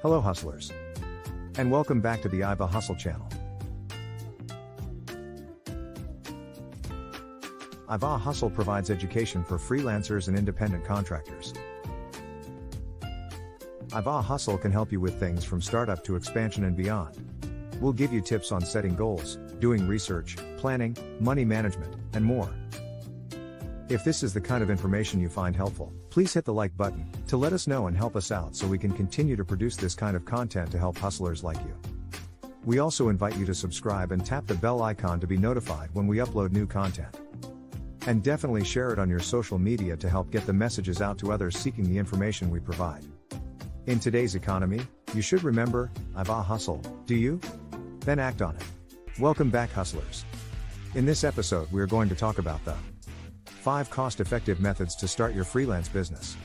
Hello hustlers, and welcome back to the IVA Hustle channel. IVA Hustle provides education for freelancers and independent contractors. IVA Hustle can help you with things from startup to expansion and beyond. We'll give you tips on setting goals, doing research, planning, money management, and more. If this is the kind of information you find helpful, please hit the like button to let us know and help us out so we can continue to produce this kind of content to help hustlers like you. We also invite you to subscribe and tap the bell icon to be notified when we upload new content. And definitely share it on your social media to help get the messages out to others seeking the information we provide. In today's economy, you should remember, IVA Hustle, do you? Then act on it. Welcome back hustlers. In this episode we are going to talk about the 5 cost-effective methods to start your freelance business.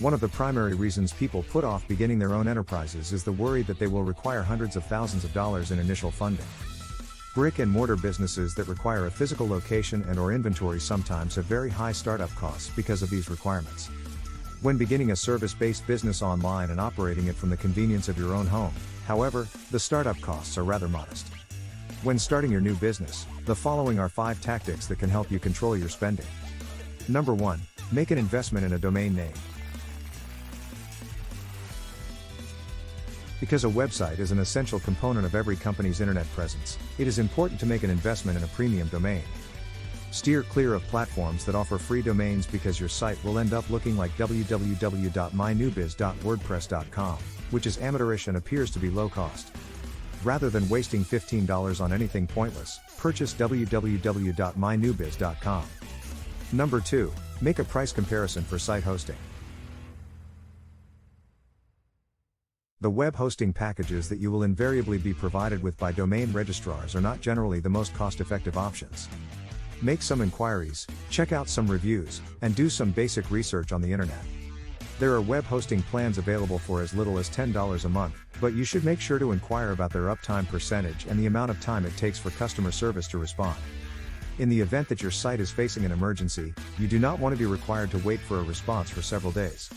One of the primary reasons people put off beginning their own enterprises is the worry that they will require hundreds of thousands of dollars in initial funding. Brick-and-mortar businesses that require a physical location and/or inventory sometimes have very high startup costs because of these requirements. When beginning a service-based business online and operating it from the convenience of your own home, however, the startup costs are rather modest. When starting your new business, the following are 5 tactics that can help you control your spending. Number 1. Make an investment in a domain name. Because a website is an essential component of every company's internet presence, it is important to make an investment in a premium domain. Steer clear of platforms that offer free domains because your site will end up looking like www.mynewbiz.wordpress.com, which is amateurish and appears to be low cost. Rather than wasting $15 on anything pointless, purchase www.mynewbiz.com. Number 2. Make a price comparison for site hosting. The web hosting packages that you will invariably be provided with by domain registrars are not generally the most cost-effective options. Make some inquiries, check out some reviews, and do some basic research on the internet. There are web hosting plans available for as little as $10 a month, but you should make sure to inquire about their uptime percentage and the amount of time it takes for customer service to respond. In the event that your site is facing an emergency, you do not want to be required to wait for a response for several days.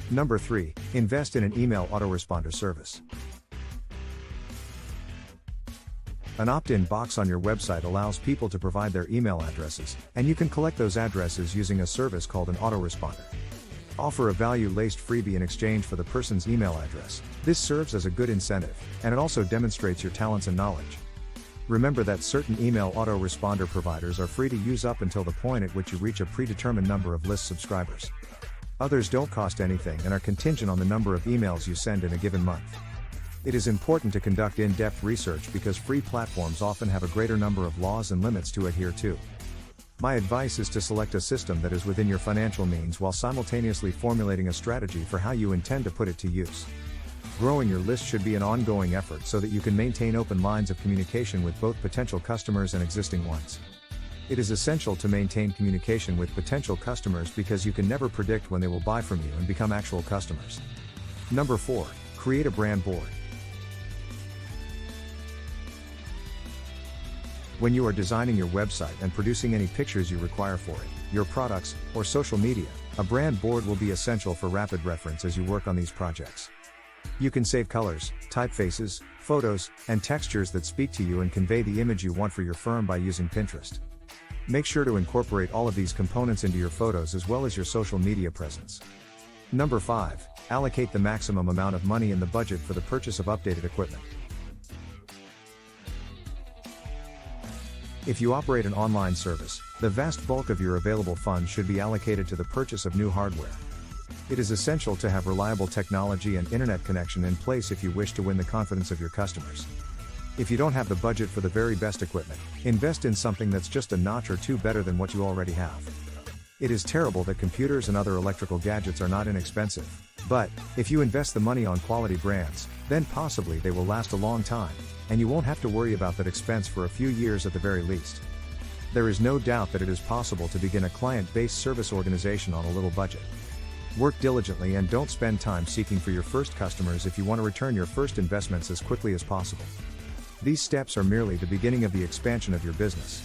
Number 3. Invest in an email autoresponder service. An opt-in box on your website allows people to provide their email addresses, and you can collect those addresses using a service called an autoresponder. Offer a value-laced freebie in exchange for the person's email address. This serves as a good incentive, and it also demonstrates your talents and knowledge. Remember that certain email autoresponder providers are free to use up until the point at which you reach a predetermined number of list subscribers. Others don't cost anything and are contingent on the number of emails you send in a given month. It is important to conduct in-depth research because free platforms often have a greater number of laws and limits to adhere to. My advice is to select a system that is within your financial means while simultaneously formulating a strategy for how you intend to put it to use. Growing your list should be an ongoing effort so that you can maintain open lines of communication with both potential customers and existing ones. It is essential to maintain communication with potential customers because you can never predict when they will buy from you and become actual customers. Number 4. Create a brand board. When you are designing your website and producing any pictures you require for it, your products, or social media, a brand board will be essential for rapid reference as you work on these projects. You can save colors, typefaces, photos, and textures that speak to you and convey the image you want for your firm by using Pinterest. Make sure to incorporate all of these components into your photos as well as your social media presence. Number 5. Allocate the maximum amount of money in the budget for the purchase of updated equipment. If you operate an online service, the vast bulk of your available funds should be allocated to the purchase of new hardware. It is essential to have reliable technology and internet connection in place if you wish to win the confidence of your customers. If you don't have the budget for the very best equipment, invest in something that's just a notch or two better than what you already have. It is terrible that computers and other electrical gadgets are not inexpensive, but if you invest the money on quality brands, then possibly they will last a long time, and you won't have to worry about that expense for a few years at the very least. There is no doubt that it is possible to begin a client-based service organization on a little budget. Work diligently and don't spend time seeking for your first customers if you want to return your first investments as quickly as possible. These steps are merely the beginning of the expansion of your business.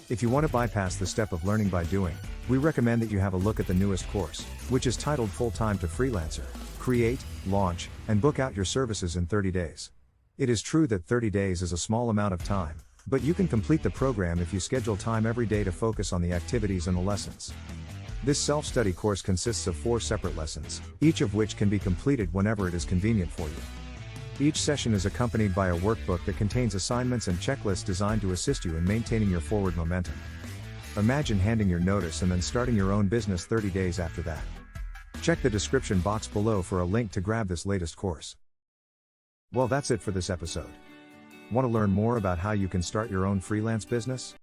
If you want to bypass the step of learning by doing, we recommend that you have a look at the newest course, which is titled Full-Time to Freelancer: Create, Launch, and Book Out Your Services in 30 Days. It is true that 30 days is a small amount of time, but you can complete the program if you schedule time every day to focus on the activities and the lessons. This self-study course consists of 4 separate lessons, each of which can be completed whenever it is convenient for you. Each session is accompanied by a workbook that contains assignments and checklists designed to assist you in maintaining your forward momentum. Imagine handing your notice and then starting your own business 30 days after that. Check the description box below for a link to grab this latest course. Well, that's it for this episode. Want to learn more about how you can start your own freelance business?